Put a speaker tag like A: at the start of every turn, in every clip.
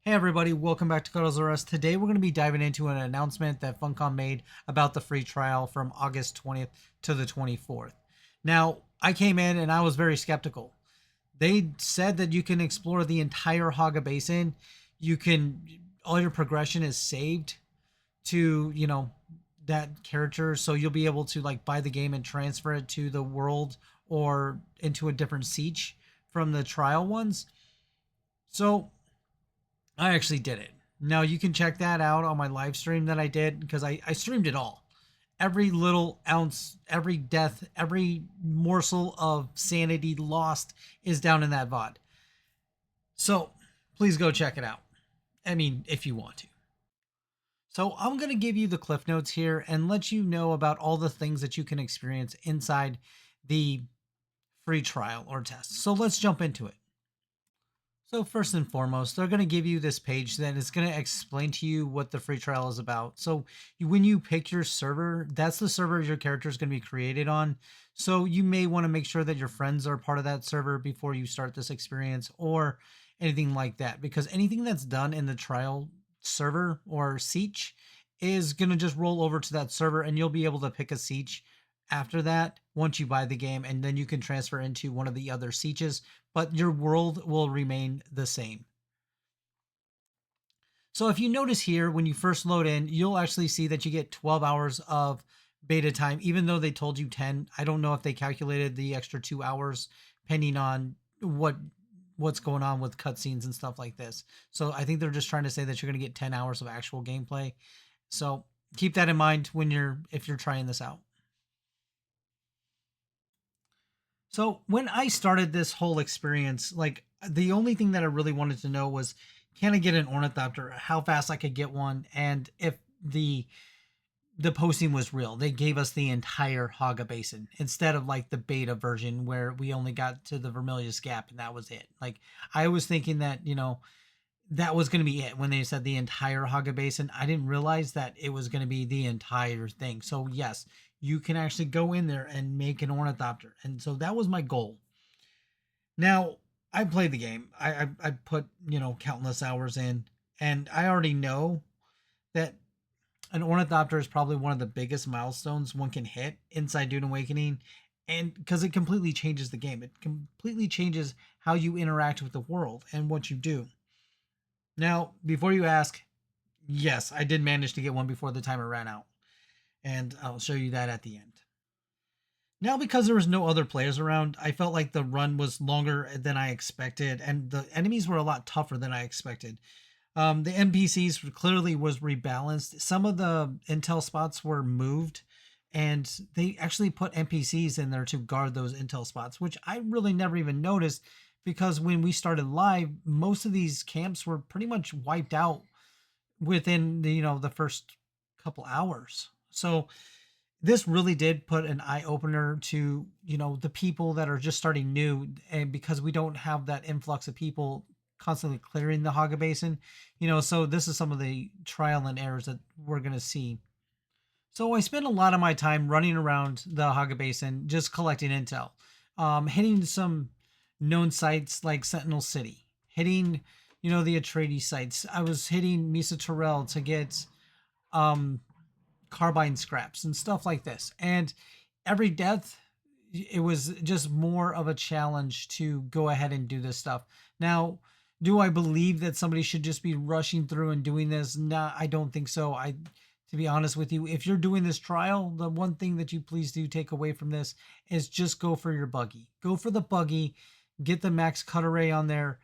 A: Hey everybody, welcome back to Cuddlesrus. Today we're going to be diving into an announcement that Funcom made about the free trial from August 20th to the 24th. Now, I came in and I was very skeptical. They said that you can explore the entire Haga Basin. All your progression is saved to, that character, so you'll be able to like buy the game and transfer it to the world or into a different siege from the trial ones. So I actually did it. Now you can check that out on my live stream that I did because I streamed it all. Every little ounce, every death, every morsel of sanity lost is down in that VOD. So please go check it out. I mean, if you want to. So I'm going to give you the cliff notes here and let you know about all the things that you can experience inside the free trial or test. So let's jump into it. So first and foremost, they're going to give you this page that is going to explain to you what the free trial is about. So when you pick your server, that's the server your character is going to be created on. So you may want to make sure that your friends are part of that server before you start this experience or anything like that, because anything that's done in the trial server or siege is going to just roll over to that server and you'll be able to pick a siege after that once you buy the game, and then you can transfer into one of the other sieges, but your world will remain the same. So if you notice here, when you first load in, you'll actually see that you get 12 hours of beta time, even though they told you 10. I don't know if they calculated the extra 2 hours depending on what's going on with cutscenes and stuff like this. So I think they're just trying to say that you're going to get 10 hours of actual gameplay. So keep that in mind if you're trying this out. So when I started this whole experience, like the only thing that I really wanted to know was, can I get an Ornithopter? How fast I could get one, and if the posting was real. They gave us the entire Haga Basin instead of like the beta version where we only got to the Vermilius Gap and that was it. Like I was thinking that that was going to be it when they said the entire Haga Basin. I didn't realize that it was going to be the entire thing. So yes, you can actually go in there and make an Ornithopter. And so that was my goal. Now, I played the game. I put, countless hours in, and I already know that an Ornithopter is probably one of the biggest milestones one can hit inside Dune Awakening, and because it completely changes the game. It completely changes how you interact with the world and what you do. Now, before you ask, yes, I did manage to get one before the timer ran out, and I'll show you that at the end. Now, because there was no other players around, I felt like the run was longer than I expected, and the enemies were a lot tougher than I expected. The NPCs clearly was rebalanced. Some of the intel spots were moved, and they actually put NPCs in there to guard those intel spots, which I really never even noticed, because when we started live, most of these camps were pretty much wiped out within the first couple hours. So this really did put an eye opener to the people that are just starting new, and because we don't have that influx of people constantly clearing the Haga Basin, so this is some of the trial and errors that we're going to see. So I spent a lot of my time running around the Haga Basin just collecting intel, hitting some known sites like Sentinel City, hitting the Atreides sites. I was hitting Misa Terrell to get carbine scraps and stuff like this, and every death, it was just more of a challenge to go ahead and do this stuff. Now, do I believe that somebody should just be rushing through and doing this? Nah, I don't think so. To be honest with you, if you're doing this trial, the one thing that you please do take away from this is just go for your buggy. Go for the buggy, get the max cut array on there.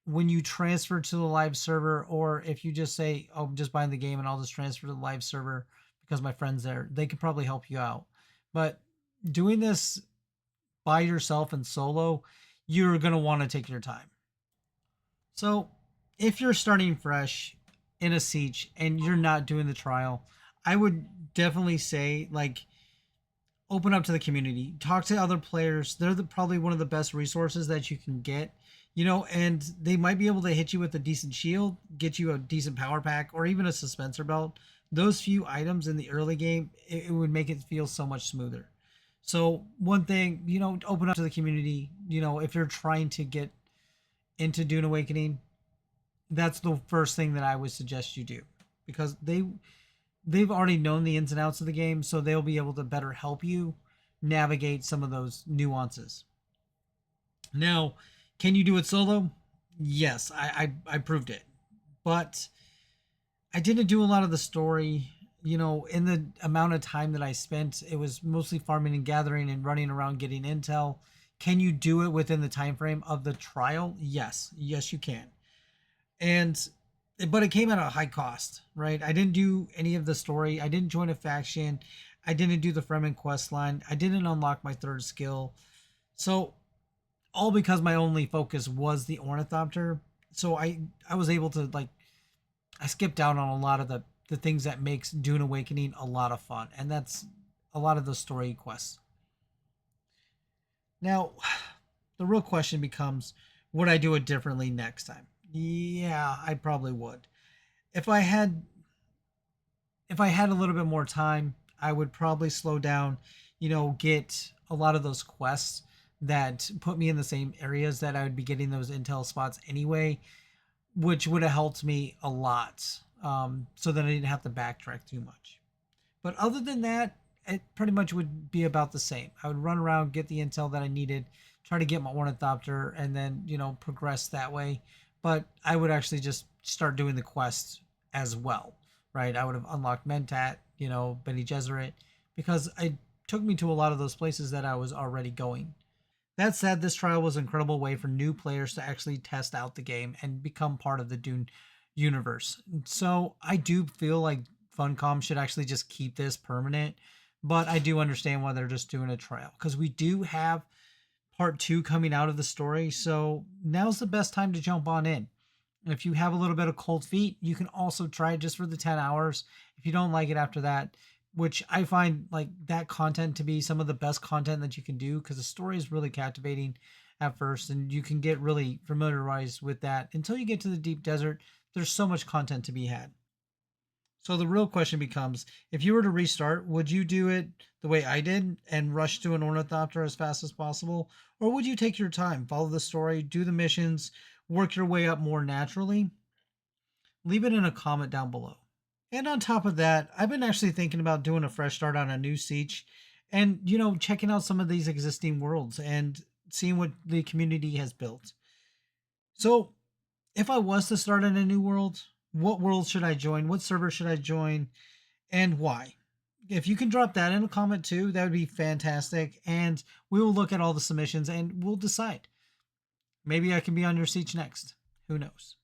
A: When you transfer to the live server, or if you just say, oh, I'm just buying the game and I'll just transfer to the live server because my friend's there, they could probably help you out. But doing this by yourself and solo, you're going to want to take your time. So if you're starting fresh in a siege and you're not doing the trial, I would definitely say, like, open up to the community, talk to other players. They're probably one of the best resources that you can get, and they might be able to hit you with a decent shield, get you a decent power pack, or even a suspensor belt. Those few items in the early game, it would make it feel so much smoother. So one thing, open up to the community. If you're trying to get into Dune Awakening, that's the first thing that I would suggest you do, because they've already known the ins and outs of the game, so they'll be able to better help you navigate some of those nuances. Now, can you do it solo? Yes, I proved it, but I didn't do a lot of the story. In the amount of time that I spent, it was mostly farming and gathering and running around getting intel. Can you do it within the time frame of the trial? Yes, you can. And but it came at a high cost, right? I didn't do any of the story. I didn't join a faction. I didn't do the Fremen quest line. I didn't unlock my third skill. So all because my only focus was the Ornithopter. So I was able to, like, I skipped out on a lot of the things that makes Dune Awakening a lot of fun, and that's a lot of the story quests. Now, the real question becomes, would I do it differently next time? Yeah, I probably would. If I had if I had a little bit more time, I would probably slow down, get a lot of those quests that put me in the same areas that I would be getting those intel spots anyway, which would have helped me a lot, so that I didn't have to backtrack too much. But other than that, it pretty much would be about the same. I would run around, get the intel that I needed, try to get my Ornithopter, and then, progress that way. But I would actually just start doing the quests as well, right? I would have unlocked Mentat, Bene Gesserit, because it took me to a lot of those places that I was already going. That said, this trial was an incredible way for new players to actually test out the game and become part of the Dune universe. So I do feel like Funcom should actually just keep this permanent, but I do understand why they're just doing a trial, because we do have part two coming out of the story. So now's the best time to jump on in. If you have a little bit of cold feet, you can also try it just for the 10 hours. If you don't like it after that, which I find like that content to be some of the best content that you can do, because the story is really captivating at first and you can get really familiarized with that until you get to the deep desert. There's so much content to be had. So the real question becomes, if you were to restart, would you do it the way I did and rush to an Ornithopter as fast as possible? Or would you take your time, follow the story, do the missions, work your way up more naturally? Leave it in a comment down below. And on top of that, I've been actually thinking about doing a fresh start on a new siege and, checking out some of these existing worlds and seeing what the community has built. So, if I was to start in a new world, what world should I join? What server should I join? And why? If you can drop that in a comment too, that would be fantastic. And we will look at all the submissions and we'll decide. Maybe I can be on your siege next. Who knows?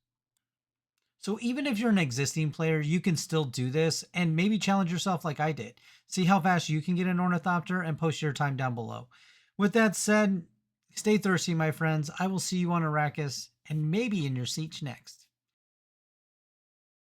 A: So even if you're an existing player, you can still do this and maybe challenge yourself like I did. See how fast you can get an Ornithopter and post your time down below. With that said, stay thirsty, my friends. I will see you on Arrakis and maybe in your siege next.